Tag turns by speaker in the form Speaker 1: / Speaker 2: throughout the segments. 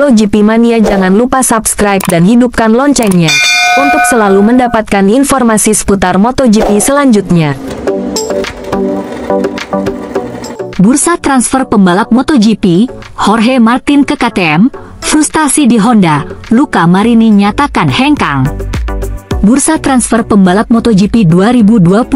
Speaker 1: Halo GP Mania, jangan lupa subscribe dan hidupkan loncengnya untuk selalu mendapatkan informasi seputar MotoGP selanjutnya.
Speaker 2: Bursa transfer pembalap MotoGP, Jorge Martin ke KTM, frustasi di Honda, Luca Marini nyatakan hengkang. Bursa transfer pembalap MotoGP 2025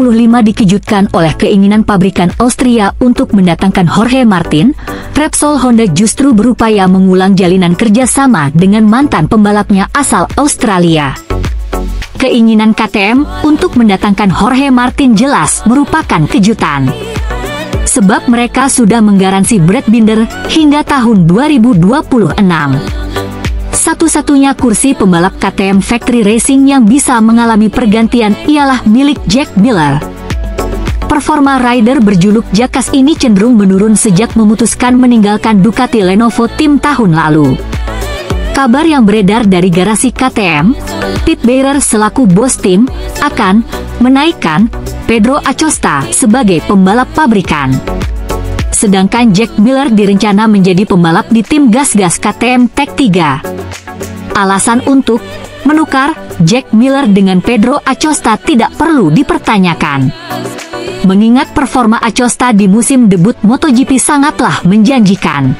Speaker 2: dikejutkan oleh keinginan pabrikan Austria untuk mendatangkan Jorge Martin. Repsol Honda justru berupaya mengulang jalinan kerjasama dengan mantan pembalapnya asal Australia. Keinginan KTM untuk mendatangkan Jorge Martin jelas merupakan kejutan. Sebab mereka sudah menggaransi Brad Binder hingga tahun 2026. Satu-satunya kursi pembalap KTM Factory Racing yang bisa mengalami pergantian ialah milik Jack Miller. Performa rider berjuluk Jackass ini cenderung menurun sejak memutuskan meninggalkan Ducati Lenovo Team tahun lalu. Kabar yang beredar dari garasi KTM, Pete Bearer selaku bos tim, akan menaikkan Pedro Acosta sebagai pembalap pabrikan. Sedangkan Jack Miller direncana menjadi pembalap di tim gas-gas KTM Tech 3. Alasan untuk menukar Jack Miller dengan Pedro Acosta tidak perlu dipertanyakan. Mengingat performa Acosta di musim debut MotoGP sangatlah menjanjikan.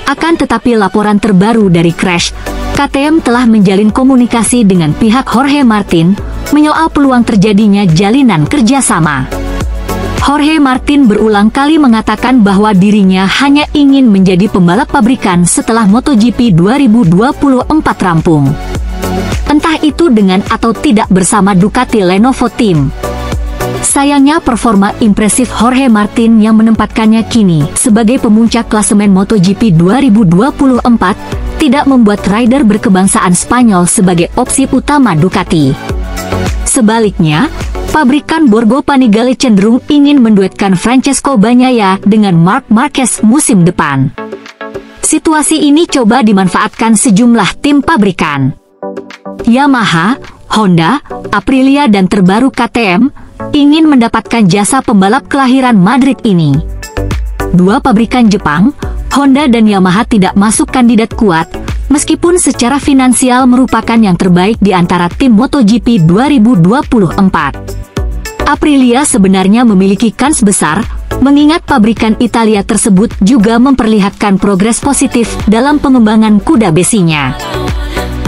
Speaker 2: Akan tetapi laporan terbaru dari Crash, KTM telah menjalin komunikasi dengan pihak Jorge Martin, menyoal peluang terjadinya jalinan kerjasama. Jorge Martin berulang kali mengatakan bahwa dirinya hanya ingin menjadi pembalap pabrikan setelah MotoGP 2024 rampung. Entah itu dengan atau tidak bersama Ducati Lenovo Team. Sayangnya performa impresif Jorge Martin yang menempatkannya kini sebagai pemuncak klasemen MotoGP 2024 tidak membuat rider berkebangsaan Spanyol sebagai opsi utama Ducati. Sebaliknya, pabrikan Borgo Panigale cenderung ingin menduetkan Francesco Bagnaia dengan Marc Marquez musim depan. Situasi ini coba dimanfaatkan sejumlah tim pabrikan. Yamaha, Honda, Aprilia dan terbaru KTM ingin mendapatkan jasa pembalap kelahiran Madrid ini. Dua pabrikan Jepang, Honda dan Yamaha tidak masuk kandidat kuat, meskipun secara finansial merupakan yang terbaik di antara tim MotoGP 2024. Aprilia sebenarnya memiliki kans besar, mengingat pabrikan Italia tersebut juga memperlihatkan progres positif dalam pengembangan kuda besinya.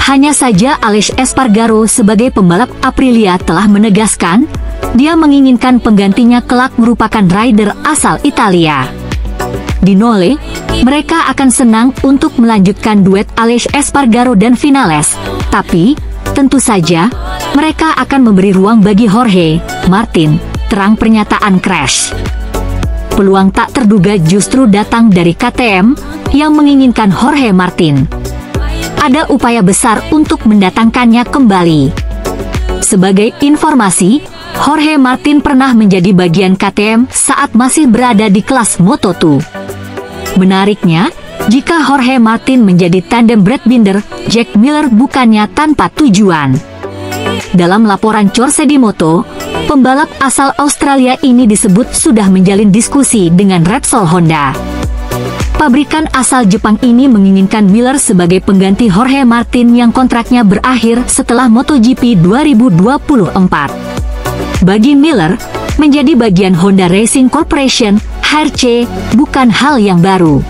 Speaker 2: Hanya saja Aleix Espargaro sebagai pembalap Aprilia telah menegaskan, dia menginginkan penggantinya kelak merupakan rider asal Italia. Di Nole, mereka akan senang untuk melanjutkan duet Aleix Espargaro dan Vinales, tapi tentu saja mereka akan memberi ruang bagi Jorge Martin, terang pernyataan Crash. Peluang tak terduga justru datang dari KTM yang menginginkan Jorge Martin. Ada upaya besar untuk mendatangkannya kembali. Sebagai informasi, Jorge Martin pernah menjadi bagian KTM saat masih berada di kelas Moto2. Menariknya, jika Jorge Martin menjadi tandem Brad Binder, Jack Miller bukannya tanpa tujuan. Dalam laporan Corse di Moto, pembalap asal Australia ini disebut sudah menjalin diskusi dengan Repsol Honda. Pabrikan asal Jepang ini menginginkan Miller sebagai pengganti Jorge Martin yang kontraknya berakhir setelah MotoGP 2024. Bagi Miller, menjadi bagian Honda Racing Corporation, HRC, bukan hal yang baru.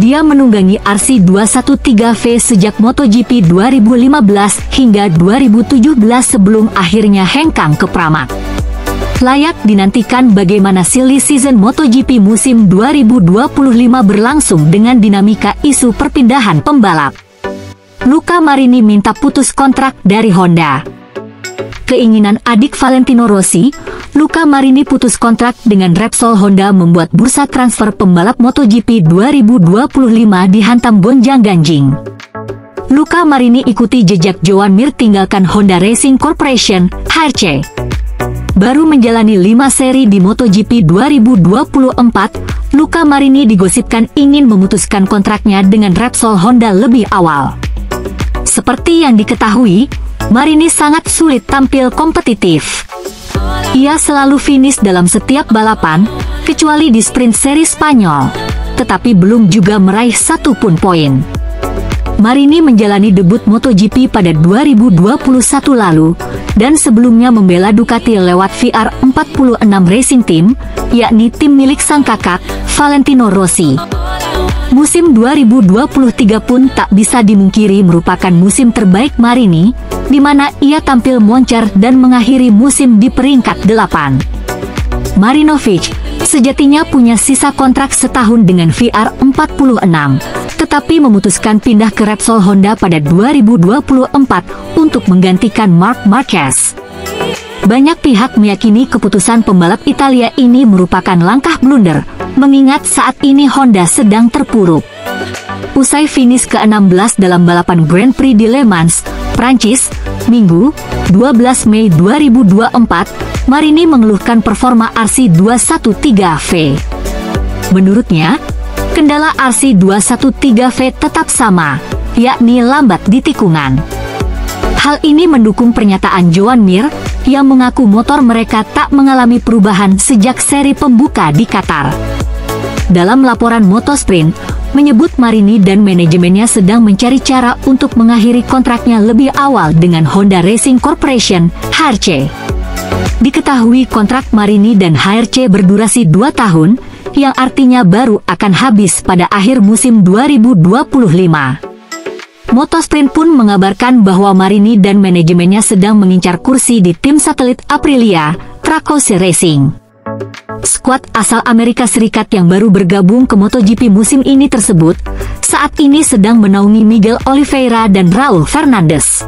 Speaker 2: Dia menunggangi RC213V sejak MotoGP 2015 hingga 2017 sebelum akhirnya hengkang ke Pramac. Layak dinantikan bagaimana silly season MotoGP musim 2025 berlangsung dengan dinamika isu perpindahan pembalap. Luca Marini minta putus kontrak dari Honda. Keinginan adik Valentino Rossi, Luca Marini putus kontrak dengan Repsol Honda membuat bursa transfer pembalap MotoGP 2025 dihantam gonjang-ganjing. Luca Marini ikuti jejak Joan Mir tinggalkan Honda Racing Corporation, HRC. Baru menjalani 5 seri di MotoGP 2024, Luca Marini digosipkan ingin memutuskan kontraknya dengan Repsol Honda lebih awal. Seperti yang diketahui, Marini sangat sulit tampil kompetitif. Ia selalu finish dalam setiap balapan, kecuali di sprint seri Spanyol, tetapi belum juga meraih satupun poin. Marini menjalani debut MotoGP pada 2021 lalu, dan sebelumnya membela Ducati lewat VR46 Racing Team, yakni tim milik sang kakak, Valentino Rossi. Musim 2023 pun tak bisa dimungkiri merupakan musim terbaik Marini, di mana ia tampil moncer dan mengakhiri musim di peringkat 8. Marinovic sejatinya punya sisa kontrak setahun dengan VR46, tetapi memutuskan pindah ke Repsol Honda pada 2024 untuk menggantikan Marc Marquez. Banyak pihak meyakini keputusan pembalap Italia ini merupakan langkah blunder, mengingat saat ini Honda sedang terpuruk. Usai finish ke-16 dalam balapan Grand Prix di Le Mans, Prancis, Minggu, 12 Mei 2024, Marini mengeluhkan performa RC213V. Menurutnya, kendala RC213V tetap sama, yakni lambat di tikungan. Hal ini mendukung pernyataan Joan Mir yang mengaku motor mereka tak mengalami perubahan sejak seri pembuka di Qatar. Dalam laporan Motosprint, menyebut Marini dan manajemennya sedang mencari cara untuk mengakhiri kontraknya lebih awal dengan Honda Racing Corporation, HRC. Diketahui kontrak Marini dan HRC berdurasi 2 tahun, yang artinya baru akan habis pada akhir musim 2025. Motosprint pun mengabarkan bahwa Marini dan manajemennya sedang mengincar kursi di tim satelit Aprilia, Tracoce Racing. Skuad asal Amerika Serikat yang baru bergabung ke MotoGP musim ini tersebut, saat ini sedang menaungi Miguel Oliveira dan Raul Fernandez.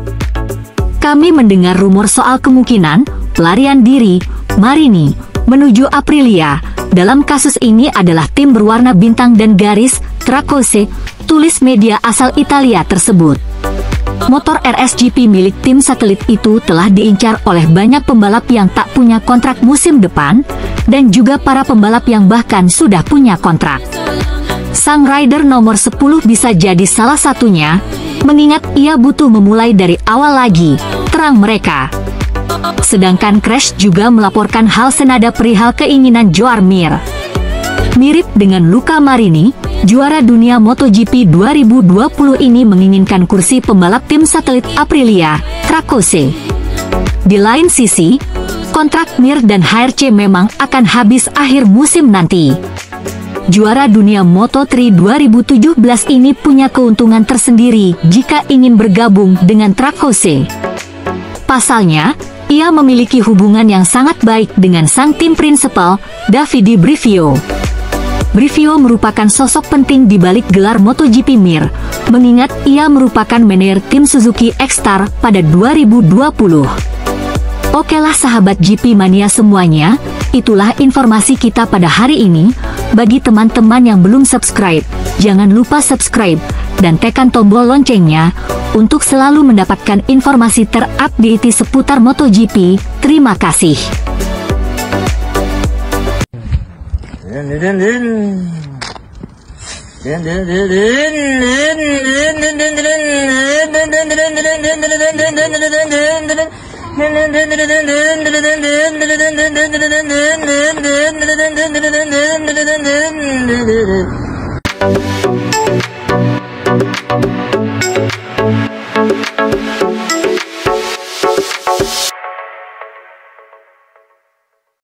Speaker 2: Kami mendengar rumor soal kemungkinan pelarian diri Marini menuju Aprilia. Dalam kasus ini adalah tim berwarna bintang dan garis, Tracoce, tulis media asal Italia tersebut. Motor RSGP milik tim satelit itu telah diincar oleh banyak pembalap yang tak punya kontrak musim depan, dan juga para pembalap yang bahkan sudah punya kontrak. Sang rider nomor 10 bisa jadi salah satunya, mengingat ia butuh memulai dari awal lagi, terang mereka. Sedangkan Crash juga melaporkan hal senada perihal keinginan Joan Mir. Mirip dengan Luca Marini, juara dunia MotoGP 2020 ini menginginkan kursi pembalap tim satelit Aprilia, Tracoce. Di lain sisi, kontrak Mir dan HRC memang akan habis akhir musim nanti. Juara dunia Moto3 2017 ini punya keuntungan tersendiri jika ingin bergabung dengan Tracoce. Pasalnya, ia memiliki hubungan yang sangat baik dengan sang tim prinsipal, Davide Brivio. Brivio merupakan sosok penting di balik gelar MotoGP Mir, mengingat ia merupakan manajer tim Suzuki X-Star pada 2020. Okelah sahabat GP Mania semuanya, itulah informasi kita pada hari ini. Bagi teman-teman yang belum subscribe, jangan lupa subscribe, dan tekan tombol loncengnya, untuk selalu mendapatkan informasi terupdate seputar MotoGP. Terima kasih.